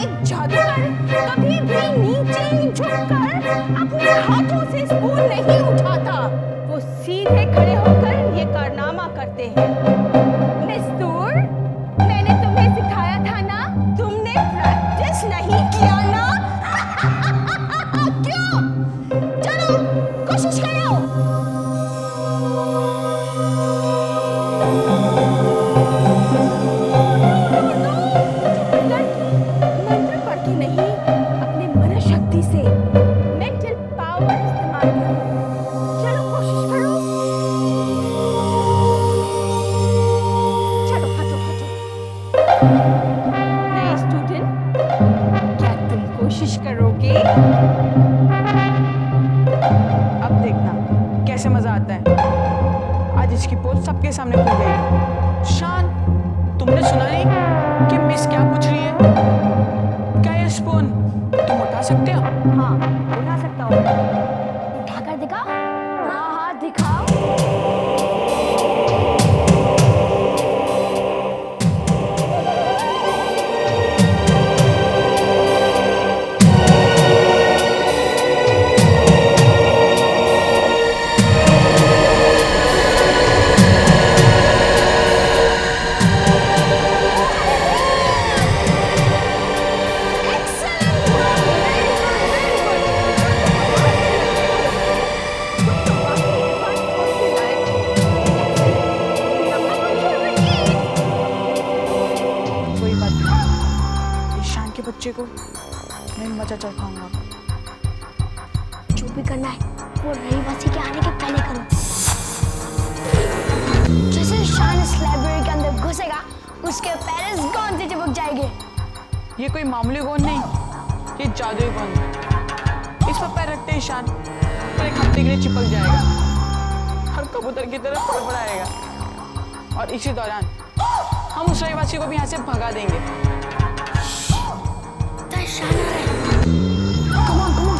एक जादूगर कभी भी नीचे झुककर अपने हाथों से स्पून नहीं उठाता। वो सीधे खड़े होकर ये कारनामा करते हैं। मिस्तूर, मैंने तुम्हें सिखाया था ना, तुमने प्रैक्टिस नहीं किया ना? क्यों? चलो कोशिश करो। मंत्र पढ़ के नहीं, अपने मनोशक्ति से मेंटल पावर इस्तेमाल करो। चलो कोशिश करो। चलो हटो हटो। नए स्टूडेंट, क्या तुम कोशिश करोगे? अब देखना कैसे मजा आता है। आज इसकी पोल सबके सामने खुल गई। शान, तुमने सुना नहीं कि मिस क्या पूछ रही है? क्या ये स्पून तुम उठा सकते हो? हाँ, उठा सकता हूँ। उठाकर दिखाओ। हाँ हाँ दिखाओ। बच्चे को मैं मजा चखाऊंगा। जो भी करना है वो रहीवासी के आने के पहले करो। जैसे शान इस लाइब्रेरी के अंदर घुसेगा, उसके पैर गोंद से चिपक जाएंगे। ये कोई मामूली गोंद नहीं, ये जादुई गोंद है। इस पर पैर रखते ही शान पर एक हफ्ते के लिए चिपक जाएगा और कबूतर की तरफ फड़फड़ाएगा। और इसी दौरान हम उस रहीवासी को भी यहाँ से भगा देंगे। शान आ रहा है। Come on, come on.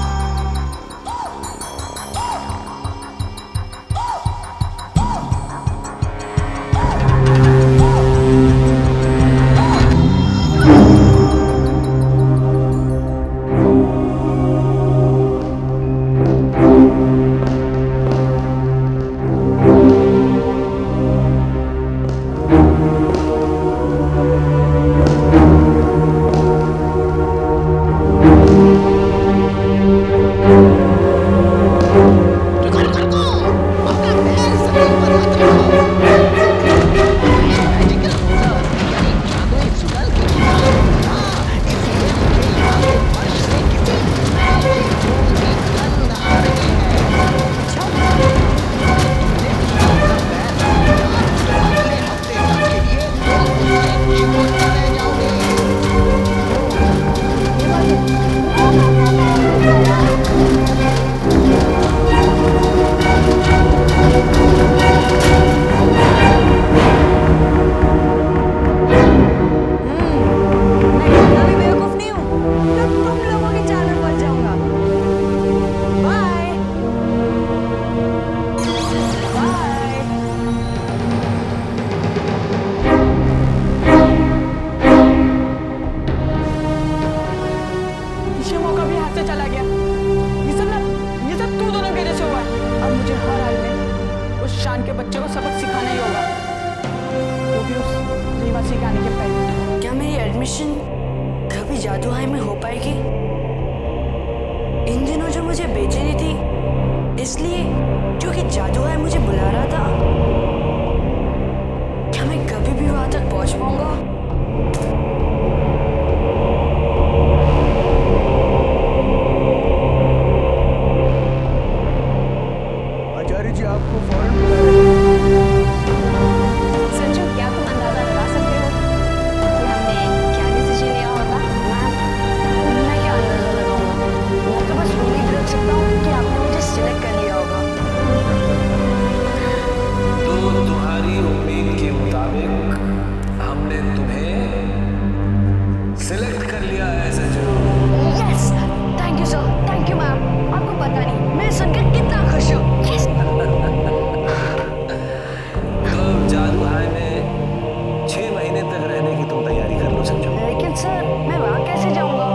शान के बच्चे को सबक सिखाना ही होगा, वो भी उस रहीवासी के आने के पहले। क्या मेरी एडमिशन कभी जादूहाई में हो पाएगी? इन दिनों जो मुझे बेचैनी थी, इसलिए क्योंकि जादूहाई मुझे बुला रहा था, क्या मैं कभी भी वहां तक पहुंच पाऊंगा? आचार्य जी आपको फौरन बुला रहे हैं। संजू, क्या तुम अंदाजा लगा सकते हो कि हमने क्या डिसीजन लिया होगा? मैं क्या अंदाजा लगाऊंगा? मैं तो बस उम्मीद रख सकता हूँ कि आपने मुझे सिलेक्ट कर लिया होगा। तो तुम्हारी उम्मीद के मुताबिक हमने तुम्हें सिलेक्ट कर लिया है Sanju. Yes, thank you sir, thank you ma'am. आपको पता नहीं मैं सुनकर कितना खुश हूँ। यस। तो जादूहाई में 6 महीने तक रहने की तुम तैयारी कर लो संजू। लेकिन सर मैं वहाँ कैसे जाऊँगा?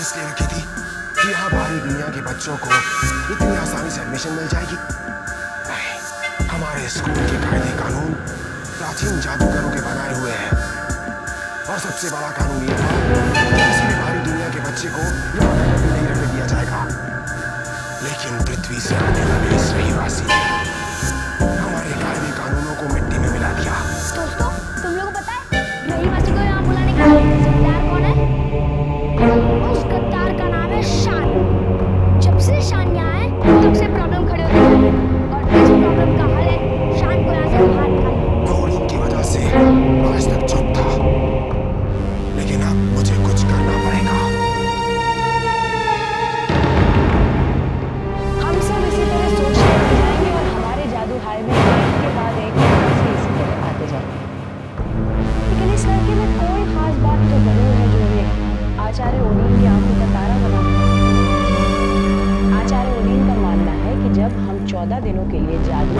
इसलिए रखी थी कि यहाँ बाहरी दुनिया के बच्चों को इतनी आसानी से एडमिशन मिल जाएगी? नहीं, हमारे स्कूल के कायदे कानून प्राचीन जादूगरों के बनाए हुए हैं। और सबसे बड़ा कानून ये था कि किसी भी बाहरी दुनिया के बच्चे को यहाँ कभी नहीं रहने दिया जाएगा। लेकिन पृथ्वी से आने वाले इस रहीवासी ने हमारे कायदे कानूनों को मिट्टी में मिला दिया। दोस्तों, तुम लोगों को पता है रहीवासी को यहाँ बुलाने का जिम्मेदार कौन है? उस गद्दार का नाम है शान। जब से शान यहाँ है तब से प्रॉब्लम खड़े होते जा रहे हैं और इस प्रॉब्लम का हल है शान को यहाँ से बाहर निकालना। ओडिन की वजह से आज तक चुप था, लेकिन अब मुझे कुछ करना पड़ेगा। हम सब इसी तरह सोचते रह जाएंगे और हमारे जादू हाय में एक के बाद एक ऐसे इसी तरह आते जाएंगे। लेकिन इस लड़के में कोई खास बात तो जरूर है जो ये आचार्य ओडिन की आंखों का तारा बना है। आचार्य ओडिन का मानना है कि जब हम 14 दिनों के लिए जादू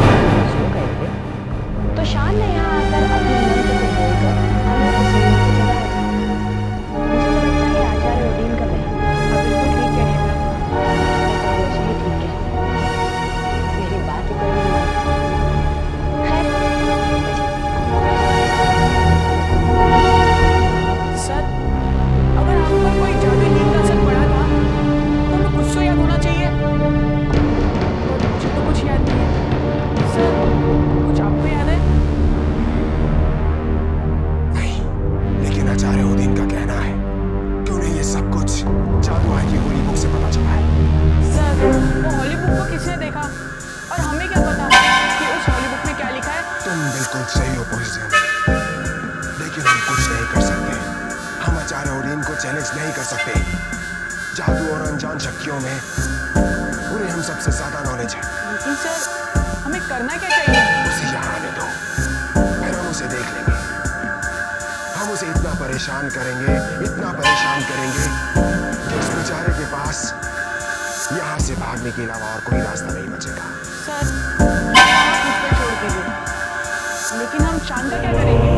सो गए थे तो शान ने यहाँ आकर अपने मंत्र को बोलकर हमें उस नींद को जगाया था। मुझे तो लगता है आचार्य ओडिन का बहन बिल्कुल ठीक है नेहा। मुझे ही ठीक है, मेरी बात ही कोई नहीं मानता। खैर, सर, अगर हम पर कोई जादुई नींद का असर पड़ा था तो हमें कुछ तो याद होना चाहिए। और मुझे तो कुछ याद नहीं है। सर, कुछ आपको याद है? नहीं, लेकिन आचार्य ओडिन का कहना है कि उन्हें ये सब कुछ जादूहाई की होली बुक से पता चला है। सर, वो हॉली बुक को किसने देखा और हमें क्या पता कि उस हॉली बुक में क्या लिखा है? तुम बिल्कुल सही हो पोजीशन, लेकिन हम कुछ नहीं कर सकते। हम आचार्य ओडिन को चैलेंज नहीं कर सकते। जादू और अनजान शक्तियों में उन्हें हम सबसे ज्यादा नॉलेज है। लेकिन सर, हमें करना क्या चाहिए? उसे यहाँ आने दो, फिर हम उसे देख लेंगे। हम उसे इतना परेशान करेंगे कि उस बेचारे के पास यहाँ से भागने के अलावा और कोई रास्ता नहीं बचेगा। सर, आप मुझ पर छोड़ दीजिए। लेकिन हम शान का क्या करेंगे?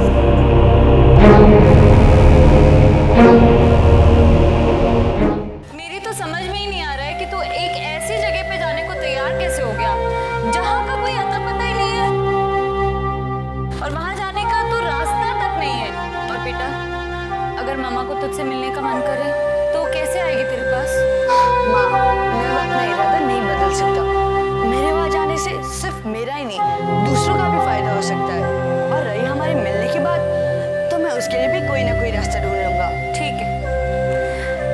मेरी तो समझ में ही नहीं आ रहा है कि तू एक ऐसी जगह पे जाने को तैयार कैसे हो गया जहाँ का कोई अता पता ही नहीं है और वहां जाने का तो रास्ता तक नहीं है। और बेटा, अगर मामा को तुझसे मिलने का मन करे तो वो कैसे आएगी तेरे पास? माँ, मैं अपना इरादा नहीं बदल सकता। मेरे वहाँ जाने से सिर्फ मेरा ही नहीं दूसरों का भी फायदा हो सकता है। और रही हमारे मिलने की बात, तो मैं उसके लिए भी कोई ना कोई रास्ता ढूंढ लूंगा। ठीक है,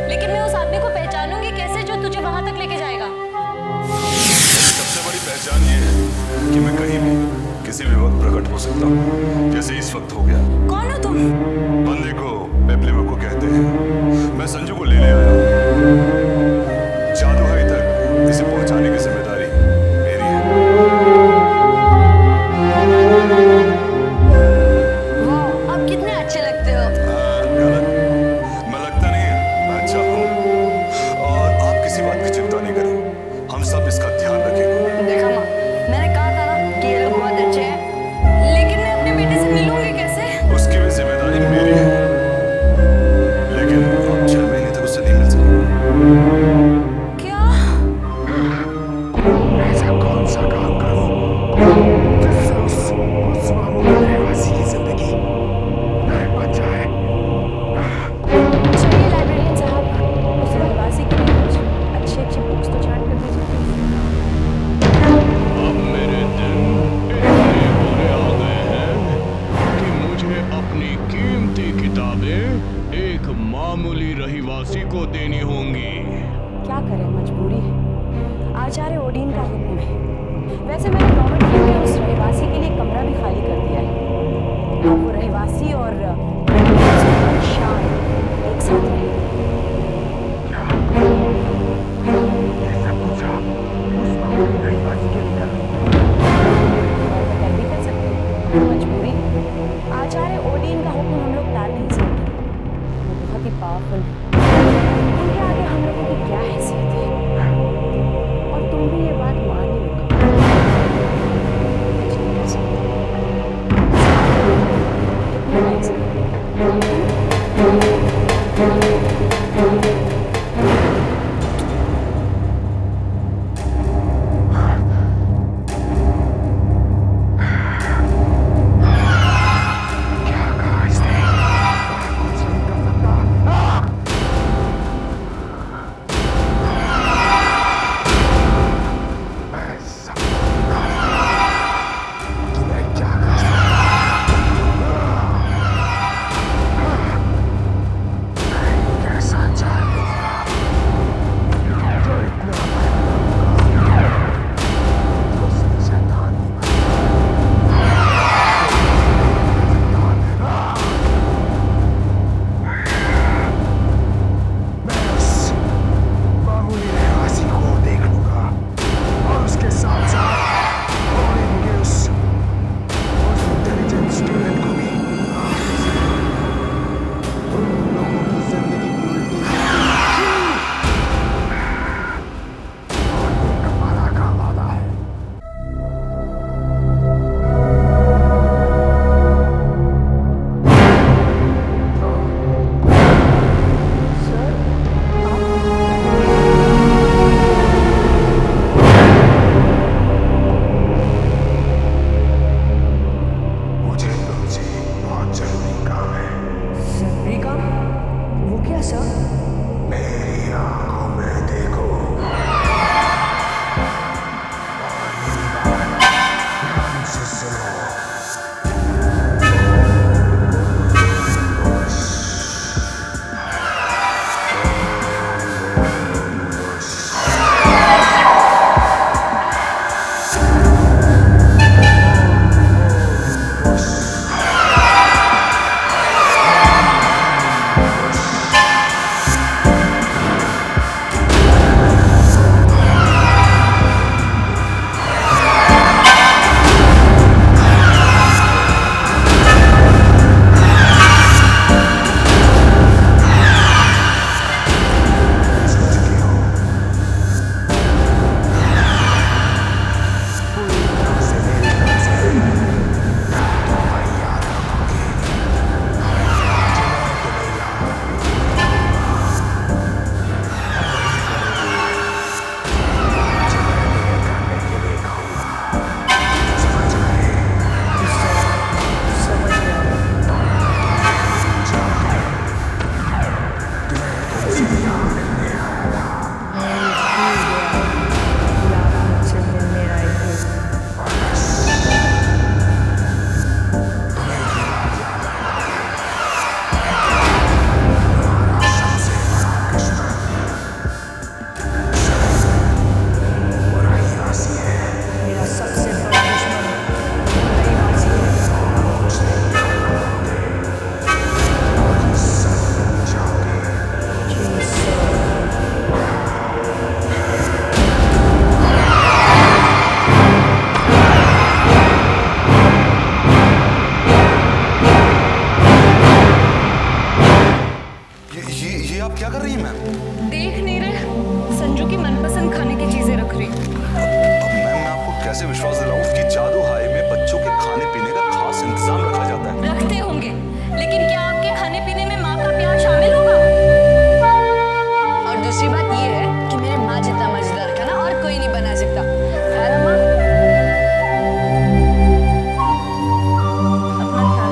लेकिन मैं उस आदमी को पहचानूंगी कैसे जो तुझे वहां तक लेके जाएगा? सबसे बड़ी पहचान ये है कि मैं कहीं भी किसी भी वक्त प्रकट हो सकता हूँ, जैसे इस वक्त हो गया। कौन हो तुम? बंदे को पेपलेबो को कहते हैं। मैं संजू को लेने आया हूँ। जादूहाई तक इसे पहुंचाने की जिम्मेदारी मेरी है। वाह, आप कितने अच्छे लगते हो। गलत, मैं लगता नहीं है, मैं अच्छा हूँ। और आप किसी बात की चिंता नहीं करें, हम सब इसका ध्यान रखेंगे। देखा माँ, मैंने कहा था ना कि ये लोग बहुत अच्छे हैं। लेकिन मैं अपने बेटे से मिलूंगी कैसे? उसकी भी जिम्मेदारी मेरी है, लेकिन आप 6 महीने तक उससे नहीं मिल सकते। क्या? ऐसा कौन सा काम करूं जिससे उस मामूली रहवासी की जिंदगी नरक बन जाए? चलिए लाइब्रेरियन साहब, उस रहवासी के लिए कुछ अच्छी बुक्स तो छांट कर दीजिए। अब मेरे दिन इतने बुरे आ गए हैं कि मुझे अपनी कीमती किताबें एक मामूली रहीवासी को देनी होंगी। क्या करें, मजबूरी है। आचार्य ओडिन का हुक्म है। वैसे मैंने गवर्नमेंट में उस रहवासी के लिए कमरा भी खाली कर दिया है। अब वो रहवासी और शान एक साथ रहेंगे। ये सब कुछ आप उस मामूली रहवासी के लिए कर रहे हैं। और तो कर भी कर सकते हैं, मजबूरी। आचार्य ओडिन का हुक्म हम लोग टाल नहीं सकते। वो बहुत ही पावरफुल है। उनके आगे हम लोगों की क्या हैसियत है? और तुम भी ये बात मान ही लो। कुछ नहीं कर सकते। सर? मेरी आंखों में देखो। ध्यान से सुनो। कैसे विश्वास दिलाऊं कि जादू हाई में बच्चों के खाने पीने का खास इंतजाम रखा जाता है? रखते होंगे, लेकिन क्या आपके खाने पीने में माँ का प्यार शामिल होगा? और दूसरी बात ये है कि मेरे माँ जितना मजेदार खाना और कोई नहीं बना सकता, है ना माँ? अपना ख्याल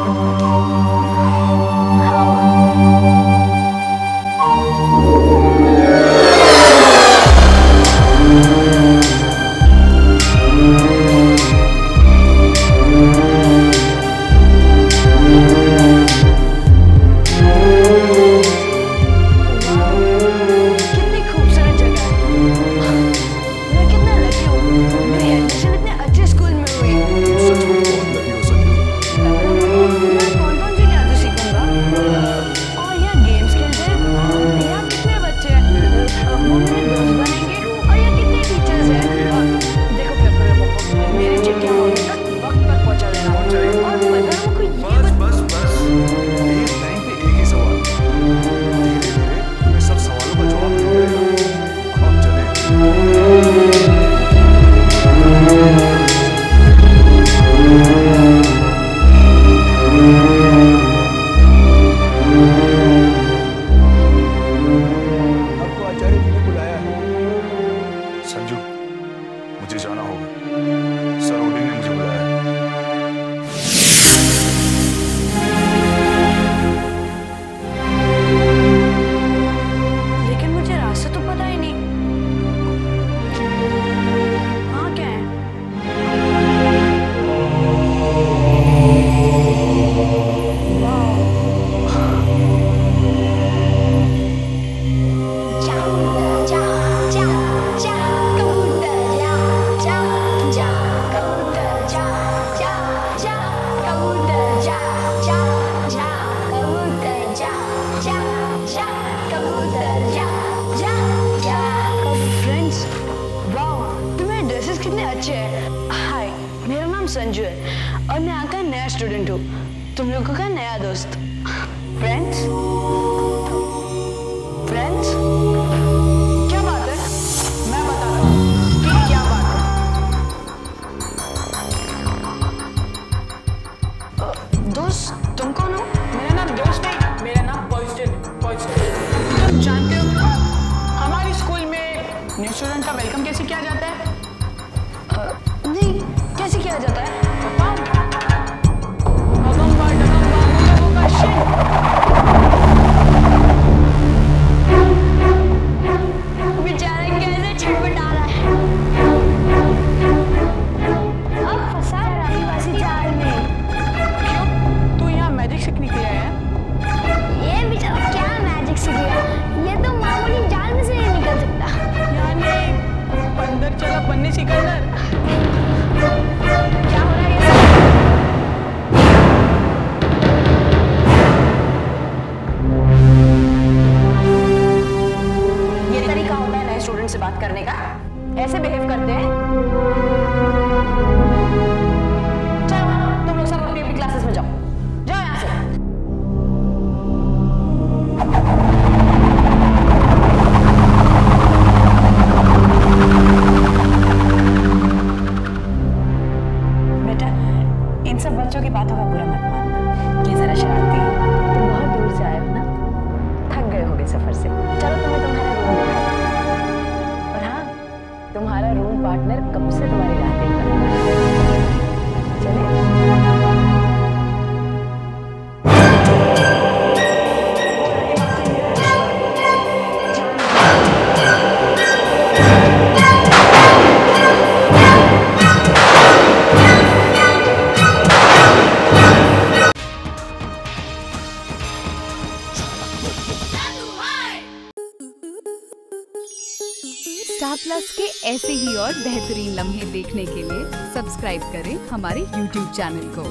संजू है और मैं यहाँ का नया स्टूडेंट हूँ, तुम लोगों का नया दोस्त। फ्रेंड्स, फ्रेंड्स, क्या बात है? मैं बताता हूँ कि क्या बात है। दोस्त, तुम कौन हो? मेरा नाम दोस्त नहीं, मेरा नाम पॉजिटिव। तुम जानते हो हमारे स्कूल में न्यू स्टूडेंट का वेलकम कैसे किया जाता है? नहीं, कैसे किया जाता है? बनने सिकंदर। क्या हो रहा है ये सब? ये तरीका होता है नए स्टूडेंट से बात करने का? ऐसे बिहेव करते हैं? चलो तुम लोग सब अपनी अपनी क्लासेस में जाओ, जाओ यहाँ से। बेटा, इन सब बच्चों की बातों का बुरा मत मानना, ये जरा शरारती है। तुम बहुत दूर से आए हो ना, थक गए होगे सफर से। चलो तुम्हें तुम्हारा रूम दिखाओ। और हाँ, तुम्हारा रूम पार्टनर कब से तुम्हारी राह देख रहा है। चले? स्टार प्लस के ऐसे ही और बेहतरीन लम्हे देखने के लिए सब्सक्राइब करें हमारे YouTube चैनल को।